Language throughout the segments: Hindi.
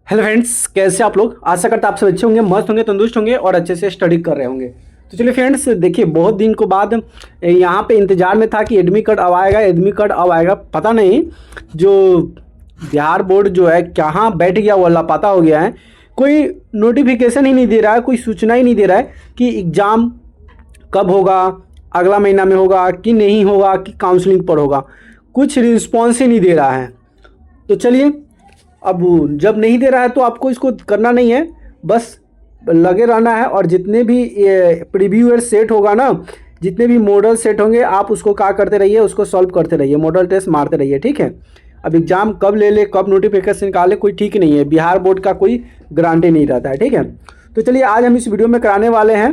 हेलो फ्रेंड्स, कैसे आप लोग। आशा करता आप सब अच्छे होंगे, मस्त होंगे, तंदुरुस्त होंगे और अच्छे से स्टडी कर रहे होंगे। तो चलिए फ्रेंड्स, देखिए बहुत दिन को बाद यहाँ पे इंतजार में था कि एडमिट कार्ड अब आएगा, एडमिट कार्ड अब आएगा। पता नहीं जो बिहार बोर्ड जो है कहाँ बैठ गया, वो लापता हो गया है। कोई नोटिफिकेशन ही नहीं दे रहा है, कोई सूचना ही नहीं दे रहा है कि एग्ज़ाम कब होगा, अगला महीना में होगा कि नहीं होगा, कि काउंसलिंग पर होगा। कुछ रिस्पॉन्स ही नहीं दे रहा है। तो चलिए, अब जब नहीं दे रहा है तो आपको इसको करना नहीं है, बस लगे रहना है। और जितने भी ये प्रीव्यूअर सेट होगा ना, जितने भी मॉडल सेट होंगे, आप उसको क्या करते रहिए, उसको सॉल्व करते रहिए, मॉडल टेस्ट मारते रहिए, ठीक है। अब एग्ज़ाम कब ले ले, कब नोटिफिकेशन निकाले, कोई ठीक नहीं है। बिहार बोर्ड का कोई गारंटी नहीं रहता है, ठीक है। तो चलिए, आज हम इस वीडियो में कराने वाले हैं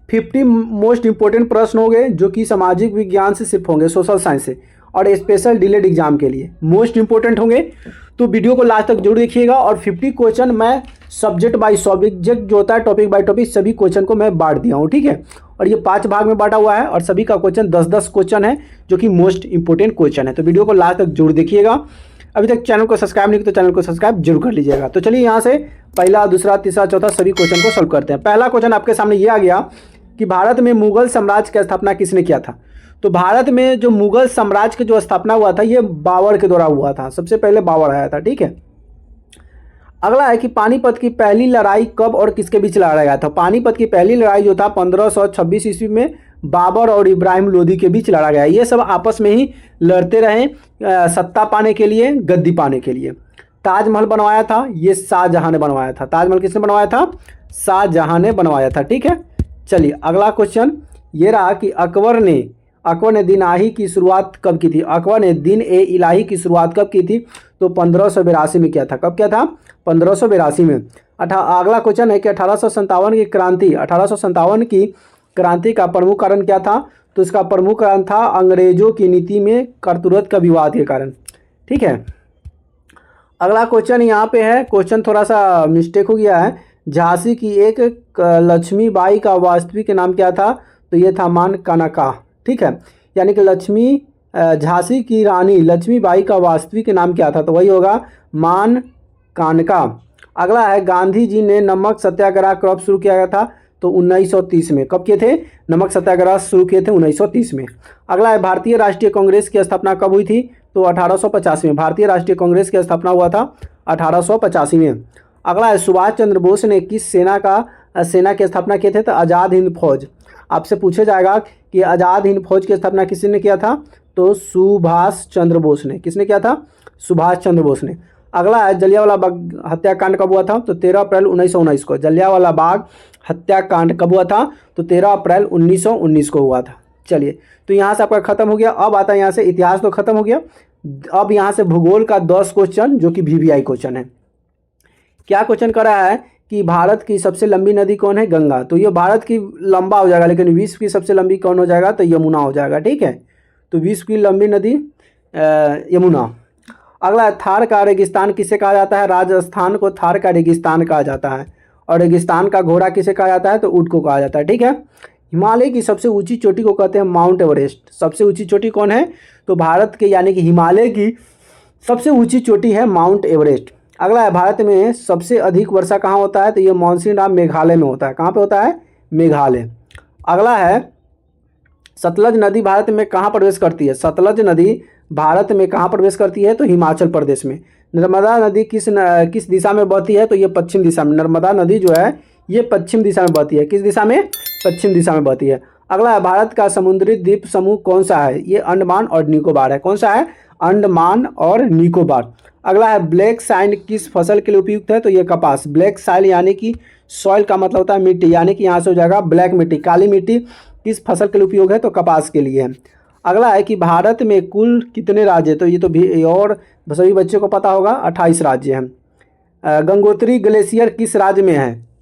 50 मोस्ट इंपॉर्टेंट प्रश्न होंगे जो कि सामाजिक विज्ञान से सिर्फ होंगे, सोशल साइंस से, और स्पेशल डिलेड एग्जाम के लिए मोस्ट इंपॉर्टेंट होंगे। तो वीडियो को लास्ट तक जरूर देखिएगा। और 50 क्वेश्चन मैं सब्जेक्ट बाय सब्जेक्ट जो होता है, टॉपिक बाय टॉपिक, सभी क्वेश्चन को मैं बांट दिया हूँ, ठीक है। और ये 5 भाग में बांटा हुआ है और सभी का क्वेश्चन 10-10 क्वेश्चन है जो कि मोस्ट इंपॉर्टेंट क्वेश्चन है। तो वीडियो को लास्ट तक जरूर देखिएगा। अभी तक चैनल को सब्सक्राइब नहीं किया तो चैनल को सब्सक्राइब जरूर कर लीजिएगा। तो चलिए, यहाँ से पहला, दूसरा, तीसरा, चौथा सभी क्वेश्चन को सॉल्व करते हैं। पहला क्वेश्चन आपके सामने ये आ गया कि भारत में मुगल साम्राज्य की स्थापना किसने किया था। तो भारत में जो मुगल साम्राज्य की जो स्थापना हुआ था, ये बाबर के द्वारा हुआ था। सबसे पहले बाबर आया था, ठीक है। अगला है कि पानीपत की पहली लड़ाई कब और किसके बीच लड़ा गया था। पानीपत की पहली लड़ाई जो था 1526 ईस्वी में बाबर और इब्राहिम लोदी के बीच लड़ा गया। ये सब आपस में ही लड़ते रहे सत्ता पाने के लिए, गद्दी पाने के लिए। ताजमहल बनवाया था, ये शाहजहां ने बनवाया था। ताजमहल किसने बनवाया था? शाहजहां ने बनवाया था, ठीक है। चलिए, अगला क्वेश्चन ये रहा कि अकबर ने दिन आही की शुरुआत कब की थी। अकबर ने दिन ए इलाही की शुरुआत कब की थी? तो 1582 में किया था। कब किया था? 1582 में। अगला क्वेश्चन है कि 1857 की क्रांति का प्रमुख कारण क्या था। तो इसका प्रमुख कारण था अंग्रेजों की नीति में करतूत का विवाद के कारण, ठीक है। अगला क्वेश्चन यहाँ पे है, क्वेश्चन थोड़ा सा मिस्टेक हो गया है। झांसी की एक लक्ष्मीबाई का वास्तविक नाम क्या था? तो ये था मान कानका, ठीक है। यानी कि झांसी की रानी लक्ष्मीबाई का वास्तविक नाम क्या था? तो वही होगा मान कानका। अगला है, गांधी जी ने नमक सत्याग्रह कब शुरू किया गया था? तो 1930 में। कब किए थे? नमक सत्याग्रह शुरू किए थे 1930 में। अगला है, भारतीय राष्ट्रीय कांग्रेस की स्थापना कब हुई थी? तो 1885 में। भारतीय राष्ट्रीय कांग्रेस की स्थापना हुआ था 1885 में। अगला है, सुभाष चंद्र बोस ने किस सेना की स्थापना किए थे? तो आज़ाद हिंद फौज। आपसे पूछा जाएगा कि आज़ाद हिंद फौज की स्थापना किसने किया था? तो सुभाष चंद्र बोस ने। किसने किया था? सुभाष चंद्र बोस ने। अगला है, जलियांवाला बाग हत्याकांड कब हुआ था? तो 13 अप्रैल 1919 को। जलियांवाला बाग हत्याकांड कब हुआ था? तो 13 अप्रैल 1919 को हुआ था। चलिए, तो यहाँ से आपका खत्म हो गया। अब आता है यहाँ से इतिहास, तो खत्म हो गया। अब यहाँ से भूगोल का 10 क्वेश्चन जो कि VVI क्वेश्चन है। क्या क्वेश्चन कर रहा है कि भारत की सबसे लंबी नदी कौन है? गंगा। तो ये भारत की लंबा हो जाएगा, लेकिन विश्व की सबसे लंबी कौन हो जाएगा? तो यमुना हो जाएगा, ठीक है। तो विश्व की लंबी नदी यमुना। अगला है, थार का रेगिस्तान किसे कहा जाता है? राजस्थान को थार का रेगिस्तान कहा जाता है। और रेगिस्तान का घोड़ा किसे कहा जाता है? तो ऊंट को कहा जाता है, ठीक है। हिमालय की सबसे ऊंची चोटी को कहते हैं माउंट एवरेस्ट। सबसे ऊंची चोटी कौन है? तो भारत के यानी कि हिमालय की सबसे ऊंची चोटी है माउंट एवरेस्ट। अगला है, भारत में सबसे अधिक वर्षा कहाँ होता है? तो ये मॉनसून मेघालय में होता है। कहाँ पे होता है? मेघालय। अगला है, सतलज नदी भारत में कहाँ प्रवेश करती है? सतलज नदी भारत में कहाँ प्रवेश करती है? तो हिमाचल प्रदेश में। नर्मदा नदी किस दिशा में बहती है? तो ये पश्चिम दिशा में। नर्मदा नदी जो है ये पश्चिम दिशा में बहती है। किस दिशा में? पश्चिम दिशा में बहती है। अगला है, भारत का समुद्री द्वीप समूह कौन सा है? ये अंडमान और निकोबार है। कौन सा है? अंडमान और निकोबार। अगला है, ब्लैक सैंड किस फसल के लिए उपयुक्त है? तो ये कपास। ब्लैक सॉइल यानी कि सॉइल का मतलब होता है मिट्टी, यानी कि यहाँ से हो जाएगा ब्लैक मिट्टी, काली मिट्टी। किस फसल के लिए उपयोग है? तो कपास के लिए है। अगला है कि भारत में कुल कितने राज्य? तो ये तो भी और सभी बच्चों को पता होगा, 28 राज्य हैं। गंगोत्री ग्लेशियर किस राज्य में है?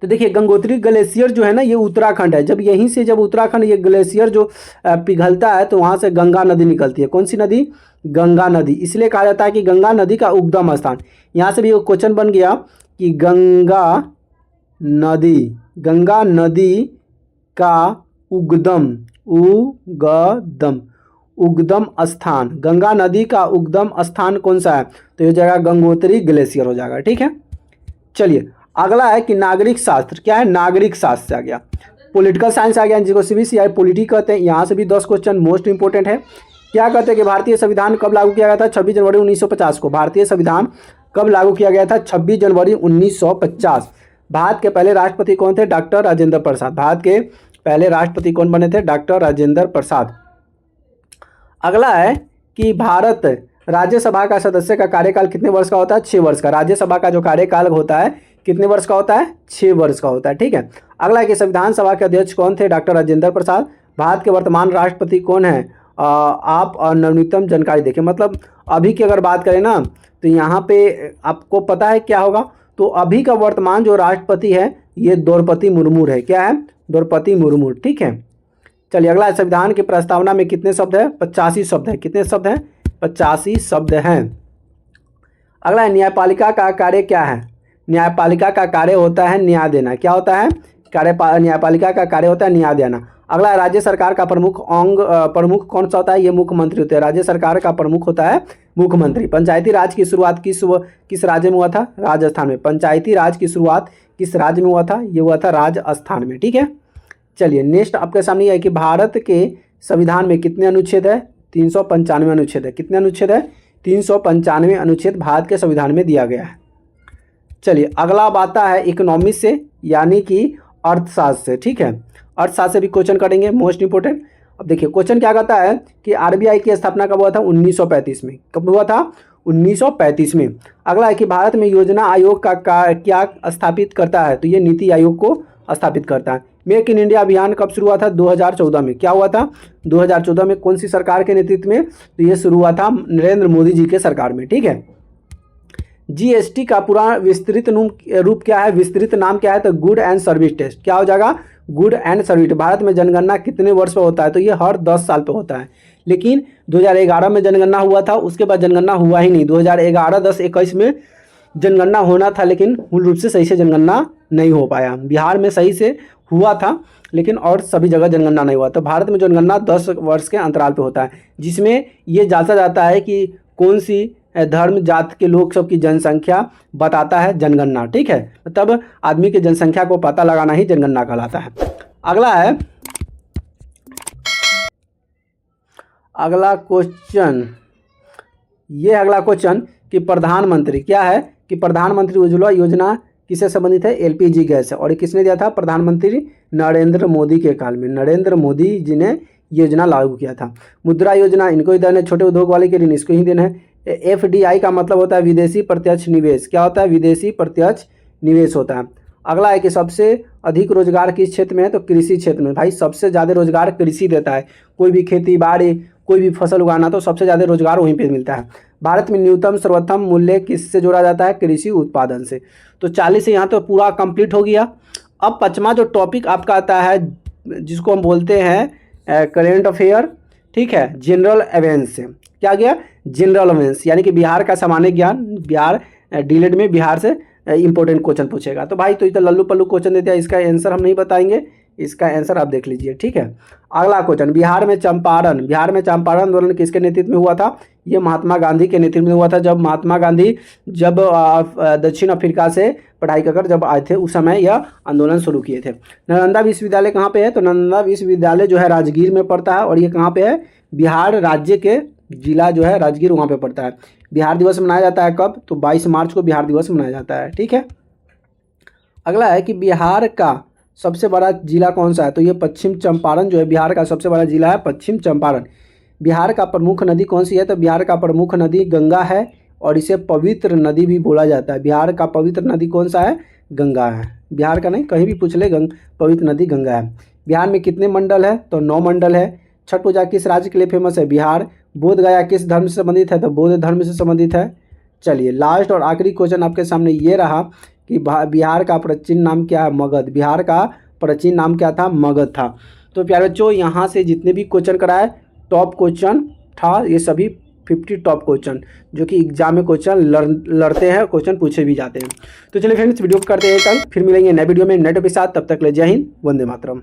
तो देखिए, गंगोत्री ग्लेशियर जो है ना, ये उत्तराखंड है। जब उत्तराखंड ये ग्लेशियर जो पिघलता है तो वहाँ से गंगा नदी निकलती है। कौन सी नदी? गंगा नदी। इसलिए कहा जाता है कि गंगा नदी का उद्गम स्थान। यहाँ से भी एक क्वेश्चन बन गया कि गंगा नदी का उगम उद्गम स्थान, गंगा नदी का उद्गम स्थान कौन सा है? तो ये हो जाएगा गंगोत्री ग्लेशियर हो जाएगा। ठीक है, चलिए अगला है कि नागरिक शास्त्र। क्या है? नागरिक शास्त्र आ गया। पॉलिटिकल साइंस आ गया, जिसको सीबीसीआई पॉलिटी कहते हैं। यहाँ से भी 10 क्वेश्चन मोस्ट इंपोर्टेंट है। क्या कहते हैं कि भारतीय संविधान कब लागू किया गया था? 26 जनवरी 1950 को। भारतीय संविधान कब लागू किया गया था? 26 जनवरी 1950। भारत के पहले राष्ट्रपति कौन थे? डॉक्टर राजेंद्र प्रसाद। भारत के पहले राष्ट्रपति कौन बने थे? डॉक्टर राजेंद्र प्रसाद। अगला है कि भारत राज्यसभा का सदस्य का कार्यकाल कितने वर्ष का होता है? 6 वर्ष का। राज्यसभा का जो कार्यकाल होता है कितने वर्ष का होता है? 6 वर्ष का होता है। ठीक है, अगला है कि संविधान सभा के अध्यक्ष कौन थे? डॉक्टर राजेंद्र प्रसाद। भारत के वर्तमान राष्ट्रपति कौन है? आप नवीनतम जानकारी देखें, मतलब अभी की अगर बात करें ना तो यहाँ पे आपको पता है क्या होगा? तो अभी का वर्तमान जो राष्ट्रपति है ये द्रौपदी मुर्मू है। क्या है? द्रौपदी मुर्मू। ठीक है, चलिए अगला है संविधान की प्रस्तावना में कितने शब्द है? 85 शब्द है। कितने शब्द हैं? 85 शब्द हैं। अगला है न्यायपालिका का कार्य क्या है? न्यायपालिका का कार्य होता है न्याय देना। क्या होता है? न्यायपालिका का कार्य होता है न्याय देना। अगला है राज्य सरकार का प्रमुख कौन सा होता है? ये मुख्यमंत्री होते हैं। राज्य सरकार का प्रमुख होता है मुख्यमंत्री। पंचायती राज की शुरुआत किस राज्य में हुआ था? राजस्थान में। पंचायती राज की शुरुआत किस राज्य में हुआ था? ये हुआ था राजस्थान में। ठीक है, चलिए नेक्स्ट आपके सामने है कि भारत के संविधान में कितने अनुच्छेद है? 395 अनुच्छेद है। कितने अनुच्छेद है? 395 अनुच्छेद भारत के संविधान में दिया गया है। चलिए अगला अब आता है इकोनॉमिक्स से, यानी कि अर्थशास्त्र से। ठीक है, अर्थशास्त्र से भी क्वेश्चन करेंगे मोस्ट इंपोर्टेंट। अब देखिए क्वेश्चन क्या कहता है कि आरबीआई की स्थापना कब हुआ था? 1935 में। कब हुआ था? 1935 में। अगला है कि भारत में योजना आयोग का क्या स्थापित करता है? तो ये नीति आयोग को स्थापित करता है। मेक इन इंडिया अभियान कब शुरू हुआ था? 2014 में। क्या हुआ था? 2014 में। कौन सी सरकार के नेतृत्व में? तो ये शुरू हुआ था नरेंद्र मोदी जी के सरकार में। ठीक है, जीएसटी का पूरा विस्तृत रूप क्या है? विस्तृत नाम क्या है? तो गुड एंड सर्विस टेस्ट। क्या हो जाएगा? Good and service. भारत में जनगणना कितने वर्ष पर होता है? तो ये हर 10 साल पे होता है। लेकिन 2011 में जनगणना हुआ था, उसके बाद जनगणना हुआ ही नहीं। 2011, 10, 21 में जनगणना होना था, लेकिन मूल रूप से सही से जनगणना नहीं हो पाया। बिहार में सही से हुआ था, लेकिन और सभी जगह जनगणना नहीं हुआ। तो भारत में जनगणना 10 वर्ष के अंतराल पे होता है, जिसमें ये जांचा जाता है कि कौन सी धर्म जाति के लोग सब की जनसंख्या बताता है जनगणना। ठीक है, तब आदमी की जनसंख्या को पता लगाना ही जनगणना कहलाता है। अगला है अगला क्वेश्चन, ये अगला क्वेश्चन कि प्रधानमंत्री क्या है? कि प्रधानमंत्री उज्ज्वला योजना किससे संबंधित है? एलपीजी गैस है। और ये किसने दिया था? प्रधानमंत्री नरेंद्र मोदी के काल में। नरेंद्र मोदी जी ने योजना लागू किया था। मुद्रा योजना इनको ही देना है, छोटे उद्योग वाले के लिए इसको ही देना है। एफडीआई का मतलब होता है विदेशी प्रत्यक्ष निवेश। क्या होता है? विदेशी प्रत्यक्ष निवेश होता है। अगला है कि सबसे अधिक रोजगार किस क्षेत्र में है? तो कृषि क्षेत्र में। भाई सबसे ज़्यादा रोजगार कृषि देता है। कोई भी खेती बाड़ी, कोई भी फसल उगाना तो सबसे ज़्यादा रोजगार वहीं पे मिलता है। भारत में न्यूनतम सर्वोत्तम मूल्य किससे जोड़ा जाता है? कृषि उत्पादन से। तो 40 से यहाँ तो पूरा कंप्लीट हो गया। अब 5वां जो टॉपिक आपका आता है, जिसको हम बोलते हैं करेंट अफेयर। ठीक है, जनरल अवेयर्स से। क्या गया? जनरल अवेयर्स, यानी कि बिहार का सामान्य ज्ञान। बिहार डीलेट में बिहार से इंपॉर्टेंट क्वेश्चन पूछेगा। तो भाई तो ये तो लल्लू पल्लू क्वेश्चन दे दिया, इसका आंसर हम नहीं बताएंगे, इसका आंसर आप देख लीजिए। ठीक है, अगला क्वेश्चन, बिहार में चंपारण आंदोलन किसके नेतृत्व में हुआ था? ये महात्मा गांधी के नेतृत्व में हुआ था। जब महात्मा गांधी जब दक्षिण अफ्रीका से पढ़ाई कर जब आए थे, उस समय यह आंदोलन शुरू किए थे। नालंदा विश्वविद्यालय कहाँ पे है? तो नालंदा विश्वविद्यालय जो है राजगीर में पड़ता है। और ये कहाँ पे है? बिहार राज्य के जिला जो है राजगीर, वहाँ पे पड़ता है। बिहार दिवस मनाया जाता है कब? तो 22 मार्च को बिहार दिवस मनाया जाता है। ठीक है, अगला है कि बिहार का सबसे बड़ा जिला कौन सा है? तो ये पश्चिम चंपारण जो है बिहार का सबसे बड़ा जिला है, पश्चिम चंपारण। बिहार का प्रमुख नदी कौन सी है? तो बिहार का प्रमुख नदी गंगा है, और इसे पवित्र नदी भी बोला जाता है। बिहार का पवित्र नदी कौन सा है? गंगा है। बिहार का नहीं, कहीं भी पूछ ले, पवित्र नदी गंगा है। बिहार में कितने मंडल है? तो 9 मंडल है। छठ पूजा किस राज्य के लिए फेमस है? बिहार। बोध गया किस धर्म से संबंधित है? तो बौद्ध धर्म से संबंधित है। चलिए लास्ट और आखिरी क्वेश्चन आपके सामने ये रहा कि बिहार का प्राचीन नाम क्या है? मगध। बिहार का प्राचीन नाम क्या था? मगध था। तो प्यारे बच्चों, यहाँ से जितने भी क्वेश्चन कराए टॉप क्वेश्चन था, ये सभी 50 टॉप क्वेश्चन जो कि एग्जाम में क्वेश्चन लड़ते हैं, क्वेश्चन पूछे भी जाते हैं। तो चलिए फ्रेंड्स, वीडियो को करते हैं कल, फिर मिलेंगे नए वीडियो में नए टॉपिक के साथ। तब तक ले जय हिंद, वंदे मातरम।